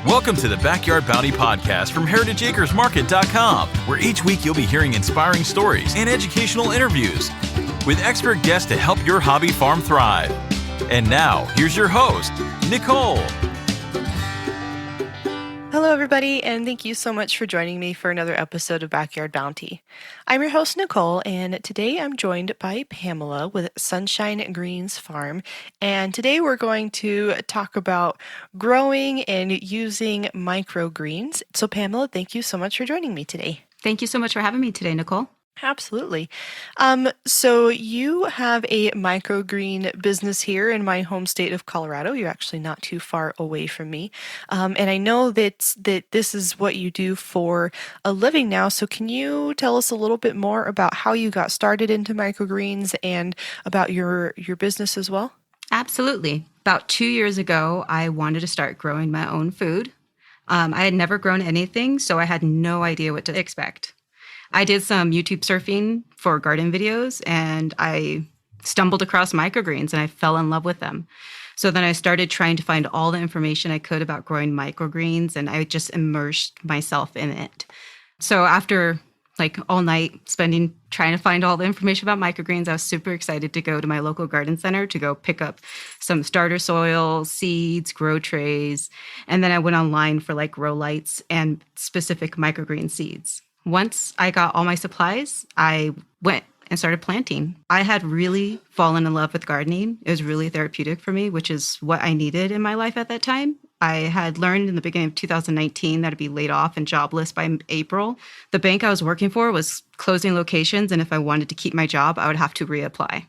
Welcome to the Backyard Bounty Podcast from HeritageAcresMarket.com, where each week you'll be hearing inspiring stories and educational interviews with expert guests to help your hobby farm thrive. And now, here's your host, Nicole. Hello, everybody, and thank you so much for joining me for another episode of Backyard Bounty. I'm your host, Nicole, and today I'm joined by Pamela with Sunshine Greens Farm, and today we're going to talk about growing and using microgreens. So, Pamela, thank you so much for joining me today. Thank you so much for having me today, Nicole. Absolutely. So you have a microgreen business here in my home state of Colorado. You're actually not too far away from me. And I know that this is what you do for a living now. So can you tell us a little bit more about how you got started into microgreens and about your business as well? Absolutely. About 2 years ago, I wanted to start growing my own food. I had never grown anything, so I had no idea what to expect. I did some YouTube surfing for garden videos, and I stumbled across microgreens, and I fell in love with them. So then I started trying to find all the information I could about growing microgreens, and I just immersed myself in it. So after all night spending trying to find all the information about microgreens, I was super excited to go to my local garden center to go pick up some starter soil, seeds, grow trays, and then I went online for grow lights and specific microgreen seeds. Once I got all my supplies, I went and started planting. I had really fallen in love with gardening. It was really therapeutic for me, which is what I needed in my life at that time. I had learned in the beginning of 2019 that I'd be laid off and jobless by April. The bank I was working for was closing locations, and if I wanted to keep my job, I would have to reapply.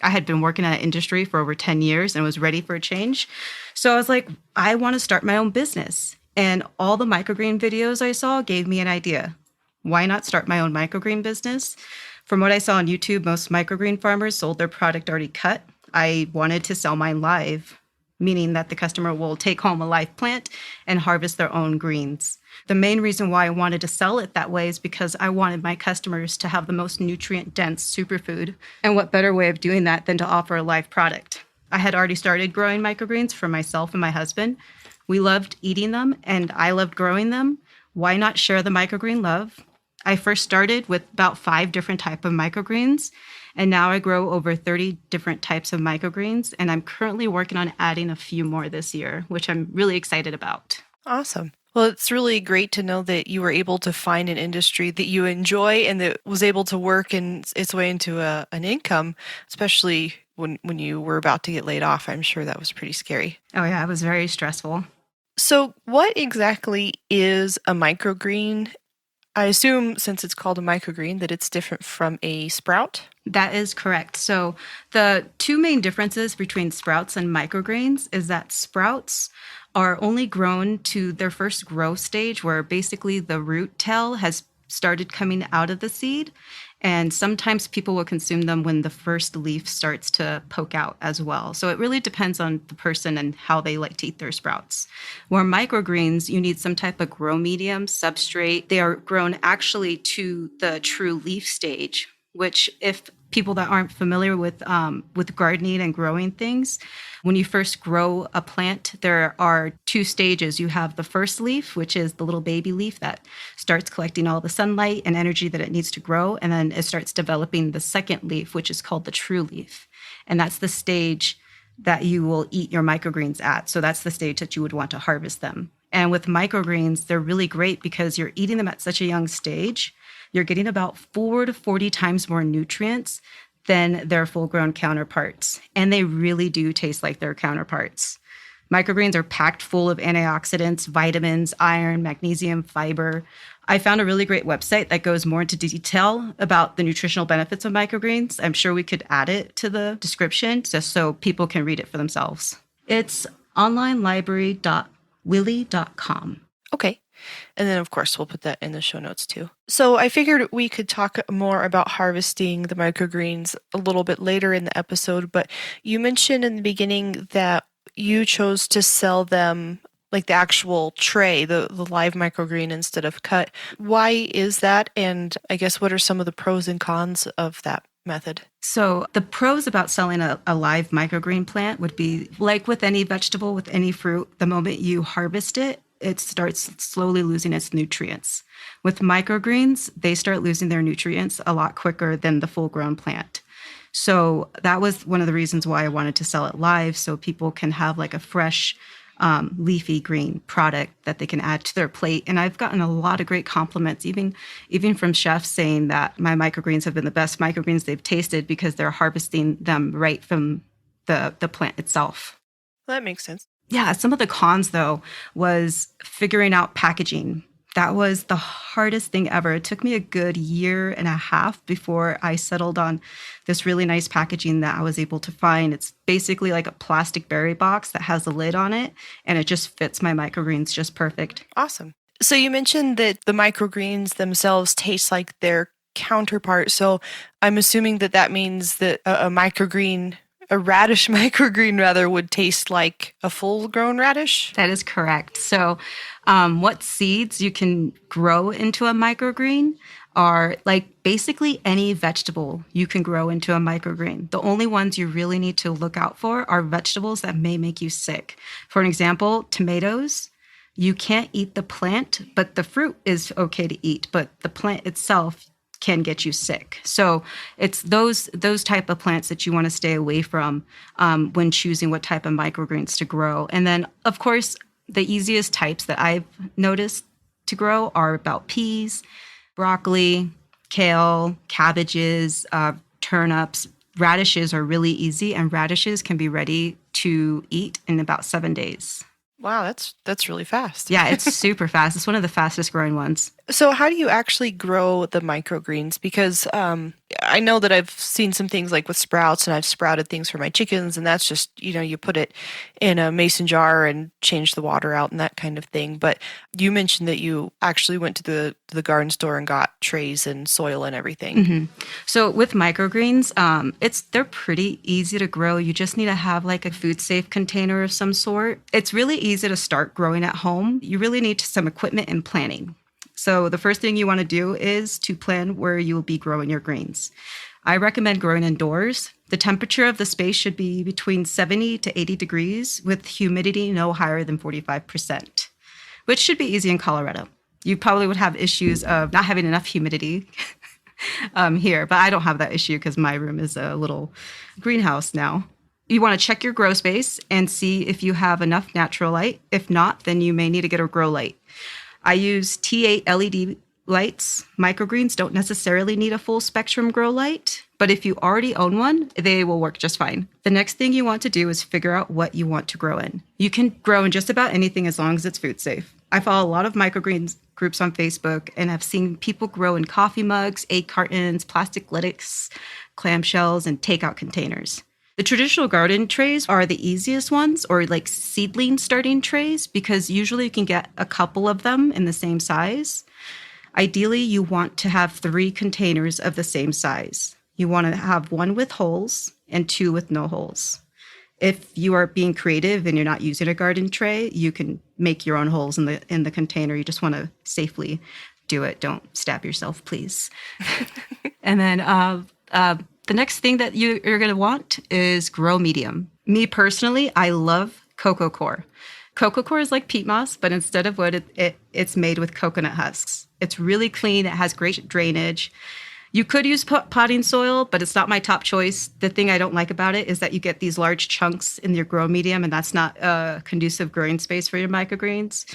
I had been working in that industry for over 10 years and was ready for a change. So I was like, I want to start my own business. And all the microgreen videos I saw gave me an idea. Why not start my own microgreen business? From what I saw on YouTube, most microgreen farmers sold their product already cut. I wanted to sell mine live, meaning that the customer will take home a live plant and harvest their own greens. The main reason why I wanted to sell it that way is because I wanted my customers to have the most nutrient-dense superfood. And what better way of doing that than to offer a live product? I had already started growing microgreens for myself and my husband. We loved eating them, and I loved growing them. Why not share the microgreen love? I first started with about 5 different types of microgreens, and now I grow over 30 different types of microgreens, and I'm currently working on adding a few more this year, which I'm really excited about. Awesome. Well, it's really great to know that you were able to find an industry that you enjoy and that was able to work its way into an income, especially when you were about to get laid off. I'm sure that was pretty scary. Oh yeah, it was very stressful. So what exactly is a microgreen? I assume since it's called a microgreen that it's different from a sprout? That is correct. So the 2 main differences between sprouts and microgreens is that sprouts are only grown to their first growth stage, where basically the root tail has started coming out of the seed. And sometimes people will consume them when the first leaf starts to poke out as well. So it really depends on the person and how they like to eat their sprouts. Where microgreens, you need some type of grow medium, substrate. They are grown actually to the true leaf stage, which if people that aren't familiar with gardening and growing things, when you first grow a plant, there are 2 stages. You have the first leaf, which is the little baby leaf that starts collecting all the sunlight and energy that it needs to grow. And then it starts developing the second leaf, which is called the true leaf. And that's the stage that you will eat your microgreens at. So that's the stage that you would want to harvest them. And with microgreens, they're really great because you're eating them at such a young stage. You're getting about 4 to 40 times more nutrients than their full-grown counterparts. And they really do taste like their counterparts. Microgreens are packed full of antioxidants, vitamins, iron, magnesium, fiber. I found a really great website that goes more into detail about the nutritional benefits of microgreens. I'm sure we could add it to the description just so people can read it for themselves. It's onlinelibrary.willy.com. Okay. And then, of course, we'll put that in the show notes, too. So I figured we could talk more about harvesting the microgreens a little bit later in the episode, but you mentioned in the beginning that you chose to sell them like the actual tray, the live microgreen instead of cut. Why is that? And I guess what are some of the pros and cons of that method? So the pros about selling a live microgreen plant would be like with any vegetable, with any fruit, the moment you harvest it, it starts slowly losing its nutrients. With microgreens, they start losing their nutrients a lot quicker than the full-grown plant. So that was one of the reasons why I wanted to sell it live, so people can have like a fresh leafy green product that they can add to their plate. And I've gotten a lot of great compliments, even from chefs, saying that my microgreens have been the best microgreens they've tasted because they're harvesting them right from the plant itself. That makes sense. Yeah, some of the cons, though, was figuring out packaging. That was the hardest thing ever. It took me a good year and a half before I settled on this really nice packaging that I was able to find. It's basically like a plastic berry box that has a lid on it, and it just fits my microgreens just perfect. Awesome. So you mentioned that the microgreens themselves taste like their counterpart. So I'm assuming that means that a radish microgreen rather would taste like a full-grown radish? That is correct. So what seeds you can grow into a microgreen are like basically any vegetable you can grow into a microgreen. The only ones you really need to look out for are vegetables that may make you sick. For an example, tomatoes. You can't eat the plant, but the fruit is okay to eat, but the plant itself can get you sick. So it's those type of plants that you want to stay away from when choosing what type of microgreens to grow. And then, of course, the easiest types that I've noticed to grow are about peas, broccoli, kale, cabbages, turnips. Radishes are really easy, and radishes can be ready to eat in about 7 days. Wow, that's really fast. Yeah, it's super fast. It's one of the fastest growing ones. So how do you actually grow the microgreens? Because I know that I've seen some things like with sprouts, and I've sprouted things for my chickens, and that's just, you put it in a mason jar and change the water out and that kind of thing. But you mentioned that you actually went to the garden store and got trays and soil and everything. Mm-hmm. So with microgreens, they're pretty easy to grow. You just need to have like a food safe container of some sort. It's really easy to start growing at home. You really need some equipment and planning. So the first thing you want to do is to plan where you will be growing your greens. I recommend growing indoors. The temperature of the space should be between 70 to 80 degrees with humidity no higher than 45%, which should be easy in Colorado. You probably would have issues of not having enough humidity here, but I don't have that issue because my room is a little greenhouse now. You want to check your grow space and see if you have enough natural light. If not, then you may need to get a grow light. I use T8 LED lights. Microgreens don't necessarily need a full spectrum grow light, but if you already own one, they will work just fine. The next thing you want to do is figure out what you want to grow in. You can grow in just about anything as long as it's food safe. I follow a lot of microgreens groups on Facebook, and I've seen people grow in coffee mugs, egg cartons, plastic liddicks, clamshells, and takeout containers. The traditional garden trays are the easiest ones, or like seedling starting trays, because usually you can get a couple of them in the same size. Ideally, you want to have 3 containers of the same size. You want to have 1 with holes and 2 with no holes. If you are being creative and you're not using a garden tray, you can make your own holes in the container. You just want to safely do it. Don't stab yourself, please. And then the next thing that you're going to want is grow medium. Me personally, I love coco coir. Coco coir is like peat moss, but instead of wood, it's made with coconut husks. It's really clean. It has great drainage. You could use potting soil, but it's not my top choice. The thing I don't like about it is that you get these large chunks in your grow medium, and that's not a conducive growing space for your microgreens.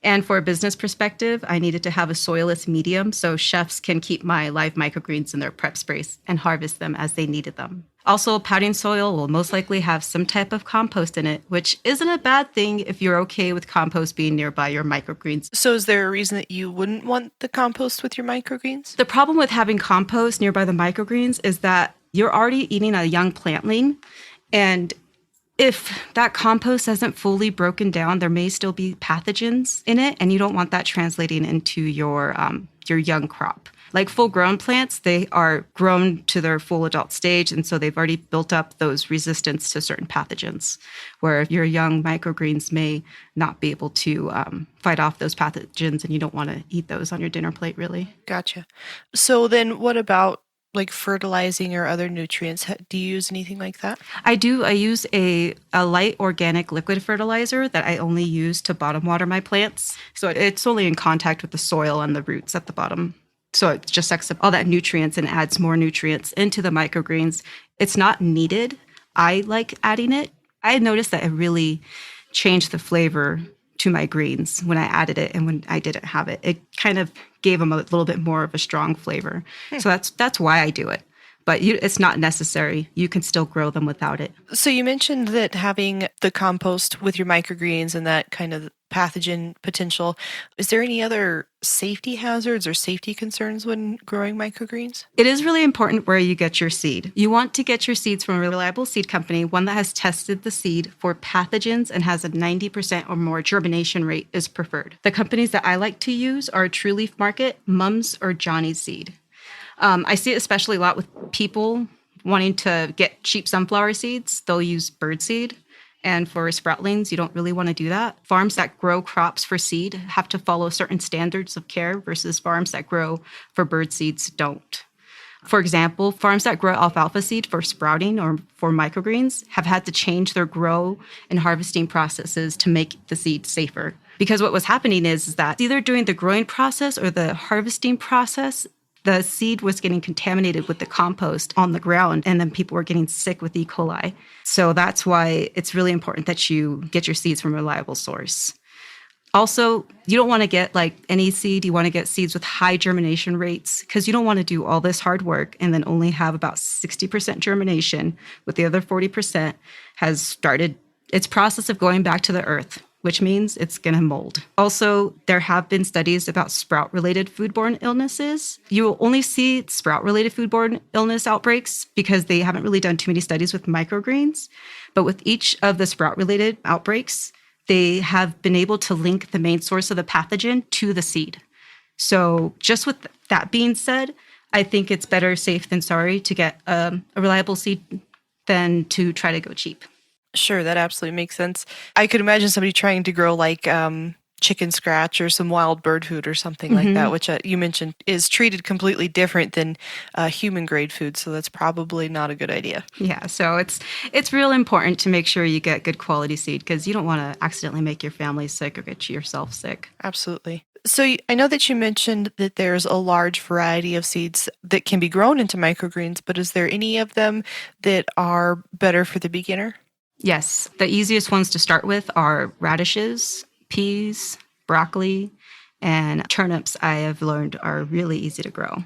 And for a business perspective, I needed to have a soilless medium so chefs can keep my live microgreens in their prep sprays and harvest them as they needed them. Also, potting soil will most likely have some type of compost in it, which isn't a bad thing if you're okay with compost being nearby your microgreens. So is there a reason that you wouldn't want the compost with your microgreens? The problem with having compost nearby the microgreens is that you're already eating a young plantling, and if that compost hasn't fully broken down, there may still be pathogens in it, and you don't want that translating into your young crop. Like full-grown plants, they are grown to their full adult stage, and so they've already built up those resistance to certain pathogens, where your young microgreens may not be able to fight off those pathogens, and you don't want to eat those on your dinner plate, really. Gotcha. So then what about like fertilizing or other nutrients? Do you use anything like that? I do. I use a light organic liquid fertilizer that I only use to bottom water my plants. So it's only in contact with the soil and the roots at the bottom. So it just sucks up all that nutrients and adds more nutrients into the microgreens. It's not needed. I like adding it. I noticed that it really changed the flavor to my greens when I added it and when I didn't have it. It kind of gave them a little bit more of a strong flavor. So that's why I do it. But it's not necessary. You can still grow them without it. So you mentioned that having the compost with your microgreens and that kind of pathogen potential. Is there any other safety hazards or safety concerns when growing microgreens? It is really important where you get your seed. You want to get your seeds from a reliable seed company, one that has tested the seed for pathogens and has a 90% or more germination rate is preferred. The companies that I like to use are True Leaf Market, Mums, or Johnny's Seed. I see it especially a lot with people wanting to get cheap sunflower seeds. They'll use bird seed. And for sproutlings, you don't really want to do that. Farms that grow crops for seed have to follow certain standards of care versus farms that grow for bird seeds don't. For example, farms that grow alfalfa seed for sprouting or for microgreens have had to change their grow and harvesting processes to make the seed safer. Because what was happening is that either during the growing process or the harvesting process, the seed was getting contaminated with the compost on the ground, and then people were getting sick with E. coli. So that's why it's really important that you get your seeds from a reliable source. Also, you don't want to get like any seed. You want to get seeds with high germination rates because you don't want to do all this hard work and then only have about 60% germination, with the other 40% has started its process of going back to the earth, which means it's going to mold. Also, there have been studies about sprout-related foodborne illnesses. You will only see sprout-related foodborne illness outbreaks because they haven't really done too many studies with microgreens. But with each of the sprout-related outbreaks, they have been able to link the main source of the pathogen to the seed. So just with that being said, I think it's better safe than sorry to get a reliable seed than to try to go cheap. Sure, that absolutely makes sense. I could imagine somebody trying to grow like chicken scratch or some wild bird food or something like that, which you mentioned is treated completely different than human grade food. So that's probably not a good idea. Yeah, so it's real important to make sure you get good quality seed because you don't want to accidentally make your family sick or get yourself sick. Absolutely. So I know that you mentioned that there's a large variety of seeds that can be grown into microgreens, but is there any of them that are better for the beginner? Yes, the easiest ones to start with are radishes, peas, broccoli, and turnips. I have learned are really easy to grow.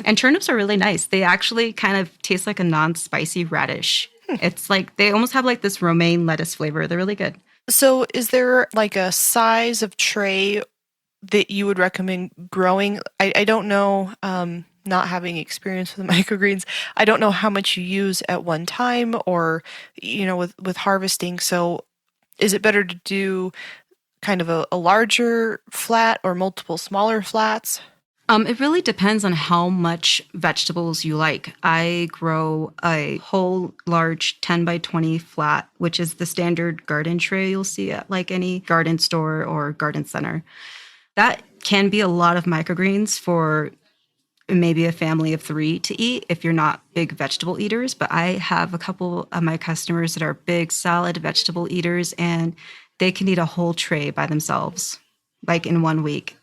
And turnips are really nice. They actually kind of taste like a non-spicy radish. It's like they almost have like this romaine lettuce flavor. They're really good. So is there like a size of tray that you would recommend growing? I don't know, not having experience with microgreens, I don't know how much you use at one time or, with harvesting. So is it better to do kind of a larger flat or multiple smaller flats? It really depends on how much vegetables you like. I grow a whole large 10 by 20 flat, which is the standard garden tray you'll see at like any garden store or garden center. That can be a lot of microgreens for maybe a family of 3 to eat if you're not big vegetable eaters. But I have a couple of my customers that are big salad vegetable eaters, and they can eat a whole tray by themselves, like in 1 week.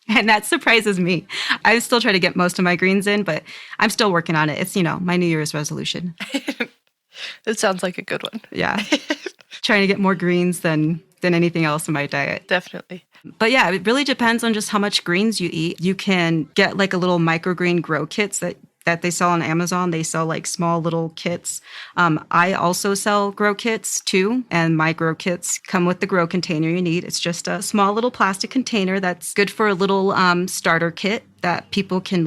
And that surprises me. I still try to get most of my greens in, but I'm still working on it. It's, my New Year's resolution. It sounds like a good one. Yeah. Trying to get more greens than anything else in my diet. Definitely. But yeah, it really depends on just how much greens you eat. You can get like a little microgreen grow kits that they sell on Amazon. They sell like small little kits. I also sell grow kits too. And my grow kits come with the grow container you need. It's just a small little plastic container that's good for a little starter kit that people can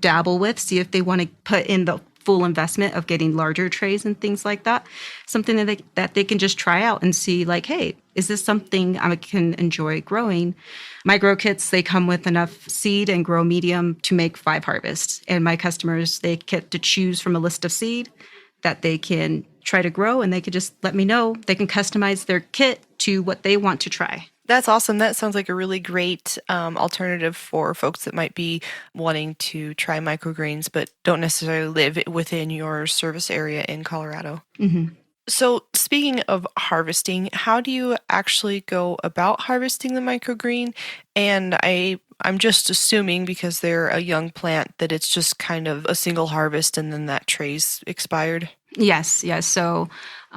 dabble with, see if they want to put in the full investment of getting larger trays and things like that. Something that they can just try out and see like, hey, is this something I can enjoy growing? My grow kits, they come with enough seed and grow medium to make 5 harvests. And my customers, they get to choose from a list of seed. that they can try to grow, and they could just let me know. They can customize their kit to what they want to try. That's awesome. That sounds like a really great alternative for folks that might be wanting to try microgreens but don't necessarily live within your service area in Colorado. Mm-hmm. So, speaking of harvesting, how do you actually go about harvesting the microgreen? And I'm just assuming, because they're a young plant, that it's just kind of a single harvest and then that tray's expired. Yes. So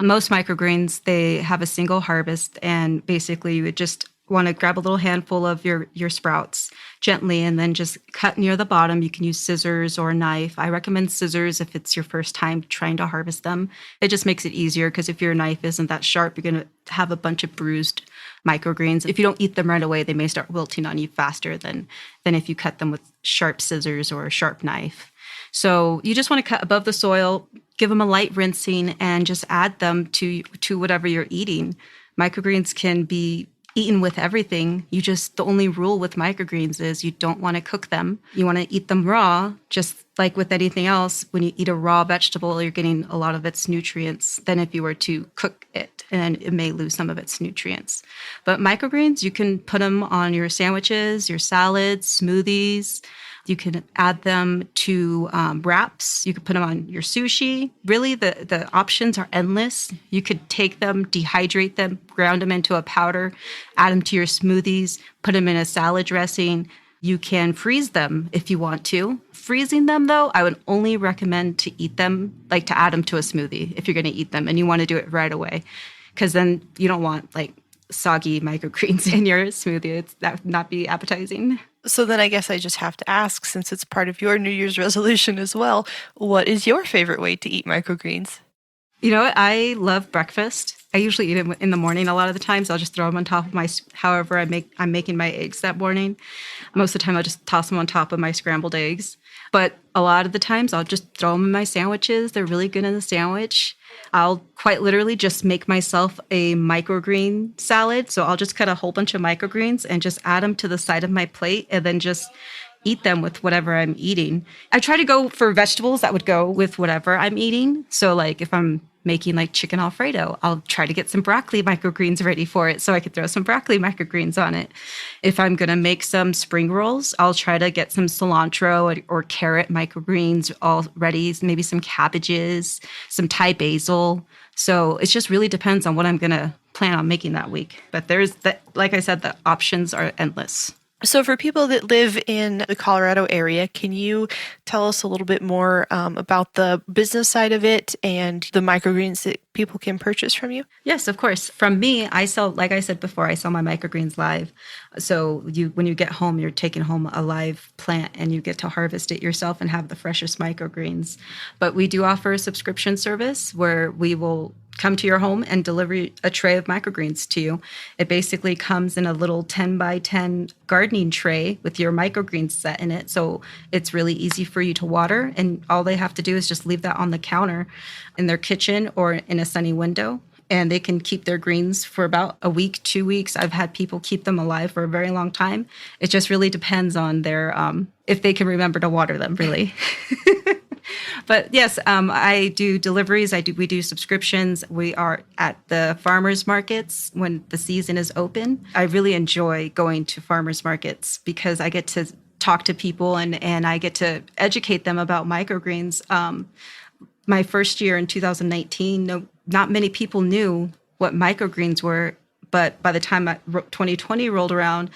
most microgreens, they have a single harvest, and basically you would just want to grab a little handful of your sprouts gently and then just cut near the bottom. You can use scissors or a knife. I recommend scissors if it's your first time trying to harvest them. It just makes it easier, because if your knife isn't that sharp, you're going to have a bunch of bruised microgreens. If you don't eat them right away, they may start wilting on you faster than if you cut them with sharp scissors or a sharp knife. So you just want to cut above the soil, give them a light rinsing, and just add them to whatever you're eating. Microgreens can be eaten with everything. The only rule with microgreens is you don't want to cook them. You want to eat them raw, just like with anything else. When you eat a raw vegetable, you're getting a lot of its nutrients than if you were to cook it, and it may lose some of its nutrients. But microgreens, you can put them on your sandwiches, your salads, smoothies. You can add them to wraps. You could put them on your sushi. Really, the options are endless. You could take them, dehydrate them, ground them into a powder, add them to your smoothies, put them in a salad dressing. You can freeze them if you want to. Freezing them, though, I would only recommend to eat them, like to add them to a smoothie if you're going to eat them and you want to do it right away. Because then you don't want like soggy microgreens in your smoothie. That would not be appetizing. So then I guess I just have to ask, since it's part of your New Year's resolution as well, what is your favorite way to eat microgreens? You know what? I love breakfast. I usually eat them in the morning a lot of the times. I'll just throw them on top of however I'm making my eggs that morning. Most of the time, I'll just toss them on top of my scrambled eggs. But a lot of the times, I'll just throw them in my sandwiches. They're really good in the sandwich. I'll quite literally just make myself a microgreen salad. So I'll just cut a whole bunch of microgreens and just add them to the side of my plate and then just eat them with whatever I'm eating. I try to go for vegetables that would go with whatever I'm eating. So like if I'm making like chicken Alfredo, I'll try to get some broccoli microgreens ready for it so I could throw some broccoli microgreens on it. If I'm going to make some spring rolls, I'll try to get some cilantro or carrot microgreens all ready, maybe some cabbages, some Thai basil. So it just really depends on what I'm going to plan on making that week. But like I said, the options are endless. So for people that live in the Colorado area, can you tell us a little bit more about the business side of it and the microgreens that people can purchase from you? Yes, of course. From me, I sell, like I said before, I sell my microgreens live. So when you get home, you're taking home a live plant and you get to harvest it yourself and have the freshest microgreens. But we do offer a subscription service where we will come to your home and deliver a tray of microgreens to you. It basically comes in a little 10 by 10 gardening tray with your microgreens set in it. So it's really easy for you to water. And all they have to do is just leave that on the counter in their kitchen or in a sunny window. And they can keep their greens for about a week, 2 weeks. I've had people keep them alive for a very long time. It just really depends on their, if they can remember to water them, really. But yes, I do deliveries. We do subscriptions. We are at the farmers markets when the season is open. I really enjoy going to farmers markets because I get to talk to people and I get to educate them about microgreens. My first year in 2019, not many people knew what microgreens were. But by the time 2020 rolled around,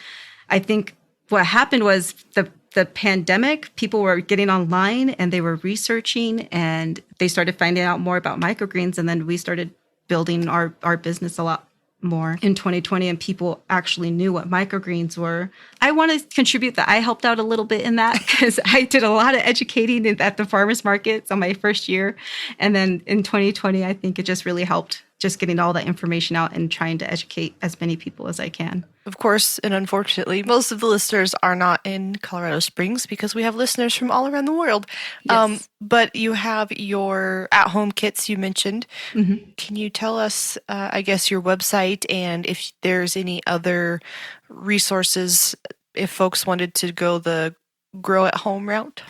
I think what happened was the pandemic, people were getting online and they were researching and they started finding out more about microgreens. And then we started building our business a lot more in 2020 and people actually knew what microgreens were. I want to contribute that I helped out a little bit in that because I did a lot of educating at the farmers markets on my first year. And then in 2020, I think it just really helped just getting all that information out and trying to educate as many people as I can. Of course, and unfortunately, most of the listeners are not in Colorado Springs because we have listeners from all around the world. Yes. But you have your at-home kits you mentioned. Mm-hmm. Can you tell us, I guess, your website and if there's any other resources if folks wanted to go the grow-at-home route?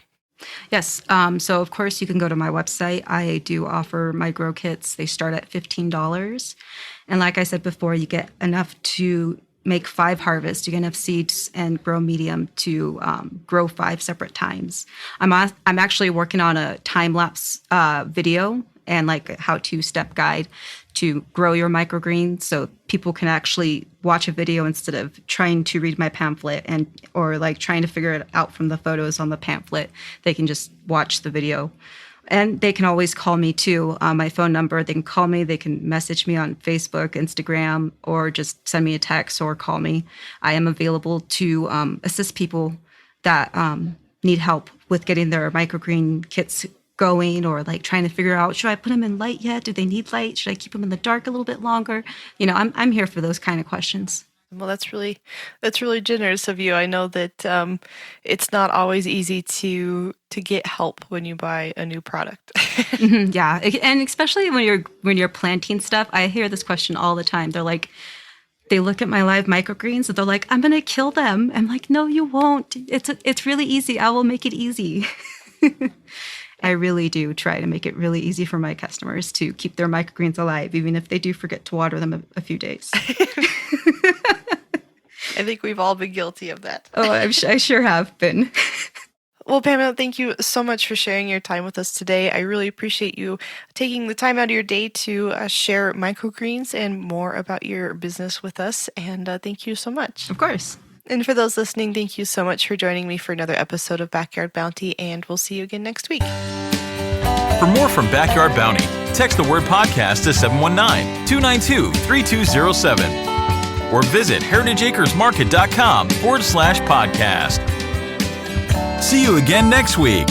Yes. So, of course, you can go to my website. I do offer my grow kits. They start at $15. And like I said before, you get enough to make 5 harvests. You get enough seeds and grow medium to grow 5 separate times. I'm actually working on a time-lapse video and like a how-to step guide to grow your microgreens, so people can actually watch a video instead of trying to read my pamphlet or like trying to figure it out from the photos on the pamphlet. They can just watch the video. And they can always call me too. My phone number, they can call me, they can message me on Facebook, Instagram, or just send me a text or call me. I am available to assist people that need help with getting their microgreen kits going, or like trying to figure out, should I put them in light yet? Do they need light? Should I keep them in the dark a little bit longer? You know, I'm here for those kind of questions. Well, that's really generous of you. I know that it's not always easy to get help when you buy a new product. Yeah, and especially when you're planting stuff, I hear this question all the time. They're like, they look at my live microgreens and they're like, I'm gonna kill them. I'm like, no, you won't. It's really easy. I will make it easy. I really do try to make it really easy for my customers to keep their microgreens alive, even if they do forget to water them a few days. I think we've all been guilty of that. Oh, I sure have been. Well, Pamela, thank you so much for sharing your time with us today. I really appreciate you taking the time out of your day to share microgreens and more about your business with us. And thank you so much. Of course. And for those listening, thank you so much for joining me for another episode of Backyard Bounty, and we'll see you again next week. For more from Backyard Bounty, text the word podcast to 719-292-3207 or visit heritageacresmarket.com/podcast. See you again next week.